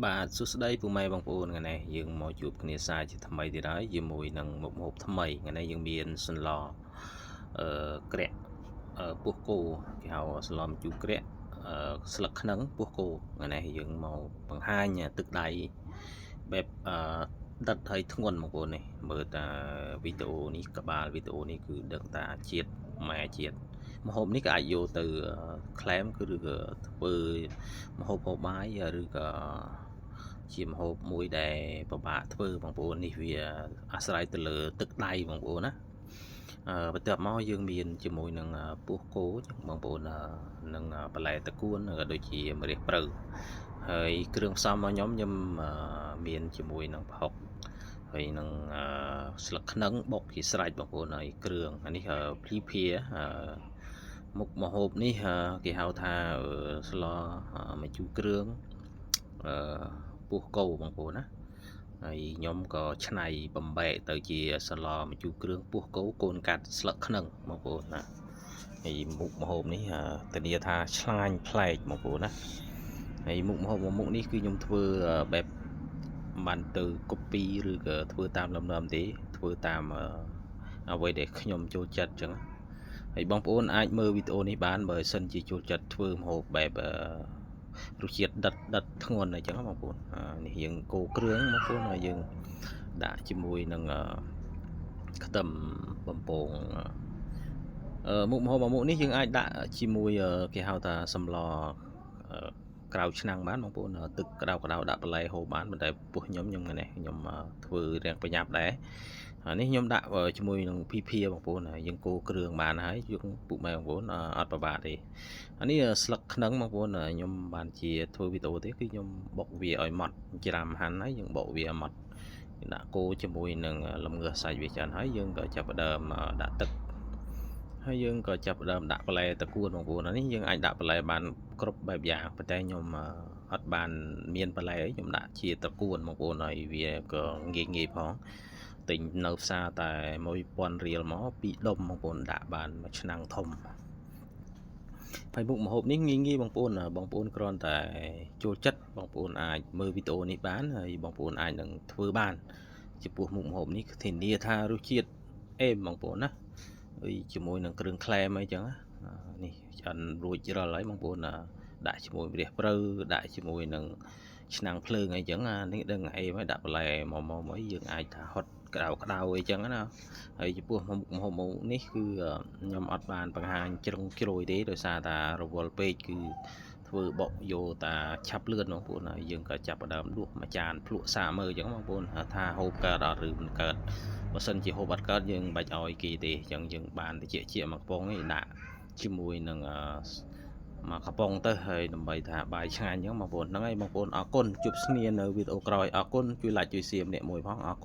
បាទសួស្តីពុកម៉ែបងប្អូនថ្ងៃនេះយើងមកជួបគ្នាសាជាថ្មីទៀតហើយជាមួយនឹងមុខម្ហូបថ្មីថ្ងៃនេះយើងមានសន្លក្រាក់ពោះគោគេហៅសន្លម្ជូរក្រាក់ស្លឹកខ្នឹងពោះគោថ្ងៃនេះយើងមកបង្ហាញទឹកដៃបែបដិតហើយធ្ងន់បងប្អូននេះមើលតាវីដេអូនេះក្បាលវីដេអូនេះគឺដឹងតាជាតិម៉ែជាតិម្ហូបនេះក៏អាចយកទៅក្លែមគឺឬក៏ធ្វើម្ហូបហូបបាយឬក៏ជាម្ហូបមួយដែលពិបាកធ្វើបងប្អូននេះវាអាស្រ័យទៅលើទឹកដៃបងប្អូនណាបន្ទាប់មកយើងមានជាមួយនឹងពោះគោបងប្អូននឹងបន្លែតកួនក៏ដូចជាម្រះព្រៅហើយគ្រឿងផ្សំរបស់ខ្ញុំមានជាមួយនឹងប្រហុកហើយនឹងស្លឹកខ្នឹងបុកជាស្រេចបងប្អូនហើយគ្រឿងអានេះភ្លីភាមុខម្ហូបនេះគេហៅថាស្លម្ជូរគ្រឿងពោះគោបងប្អូនណាហើយខ្ញុំក៏ឆ្នៃបំបែកទៅជាសឡម្ជូរគ្រឿងពោះគោកូនកាត់ស្លឹកខ្នឹងបងប្អូនណាហើយមុខម្ហូបនេះធានាថាឆ្ងាញ់ប្លែកបងប្អូនណាហើយមុខម្ហូបមួយមុខនេះគឺខ្ញុំធ្វើបែបបានទៅ copy ឬក៏ធ្វើតាមលំនាំទេធ្វើតាមអ្វីដែលខ្ញុំចូលចិត្តអញ្ចឹងហើយបងប្អូនអាចមើលវីដេអូនេះបានបើសិនជាចូលចិត្តធ្វើម្ហូបបែបរសជាតិដិតធ្ងន់អញ្ចឹងបងប្អូននេះយើងកូរគ្រឿងបងប្អូនហើយយើងដាក់ជាមួយនឹងខ្ទឹមបំពងមុខម្ហូបមួយមុខនេះយើងអាចដាក់ជាមួយគេហៅថាសម្លក្រៅឆ្នាំងបានបងប្អូនទឹកក្តៅដាក់បន្លែហូបបានប៉ុន្តែពោះខ្ញុំនេះខ្ញុំធ្វើរៀងប្រញាប់ដែរនេះខ្ញុំដាក់ជាមួយនឹងភីភាបងប្អូនយើងកូរគ្រឿងបានហើយយើងពុកម៉ែបងប្អូនអត់ប្របាទេនេះស្លឹកខ្នឹងបងប្អូនខ្ញុំបានជាធ្វើវីដេអូទេគឺខ្ញុំបុកវាឲ្យម៉ត់ច្រាំហាន់ហើយយើងបុកវាម៉ត់ដាក់កូរជាមួយនឹងលំងើសសាច់វាច្រើនហើយយើងក៏ចាប់ផ្ដើមដាក់ទឹកហើយយើងក៏ចាប់ផ្ដើមដាក់បន្លែតកួនបងប្អូននេះយើងអាចដាក់បន្លែបានគ្រប់បែបយ៉ាងប៉ុន្តែខ្ញុំអត់បានមានបន្លែខ្ញុំដាក់ជាតកួនបងប្អូនហើយវាក៏ងាយផងទិញនៅផ្សារតែ 1000 រៀលមក2ដុំបងប្អូនដាក់បានមួយឆ្នាំងធំហើយមុខម្ហូបនេះងាយបងប្អូនគ្រាន់តែចូលចិត្តបងប្អូនអាចមើលវីដេអូនេះបានហើយបងប្អូនអាចនឹងធ្វើបានចំពោះមុខម្ហូបនេះធានាថារសជាតិអេមបងប្អូនណាហើយជាមួយនឹងគ្រឿងក្លែមអីចឹងនេះឆ្អិនរួចរាល់ហើយបងប្អូនដាក់ជាមួយម្រះព្រៅដាក់ជាមួយនឹងឆ្នាំងភ្លើងអីចឹងនេះដឹងអេមហើយដាក់បន្លែមកអីយើងអាចថាហត់ក្តៅអីចឹងណាហើយចំពោះម្ហូបនេះគឺខ្ញុំអត់បានបង្ហាញជ្រុងជ្រោយទេដោយសារតារវល់ពេកគឺធ្វើបុកយកតាឆាប់លឿនបងប្អូនហើយយើងក៏ចាប់ផ្ដើមដួសមួយចានភ្លក់សាកមើលអញ្ចឹងបងប្អូនថាហូបកើតអត់ឬមិនកើតបើសិនជាហូបអត់កើតយើងមិនបាច់ឲ្យគេទេអញ្ចឹងយើងបានតិចមកកំប៉ុងនេះដាក់ជាមួយនឹងមកកំប៉ុងទៅហើយដើម្បីថាបាយឆ្ងាញ់អញ្ចឹងបងប្អូនហ្នឹងហើយបងប្អូនអរគុណជួបគ្នានៅវីដេអូក្រោយអរគុណជួយ like ជួយ share ម្នាក់មួយផងអរគុណ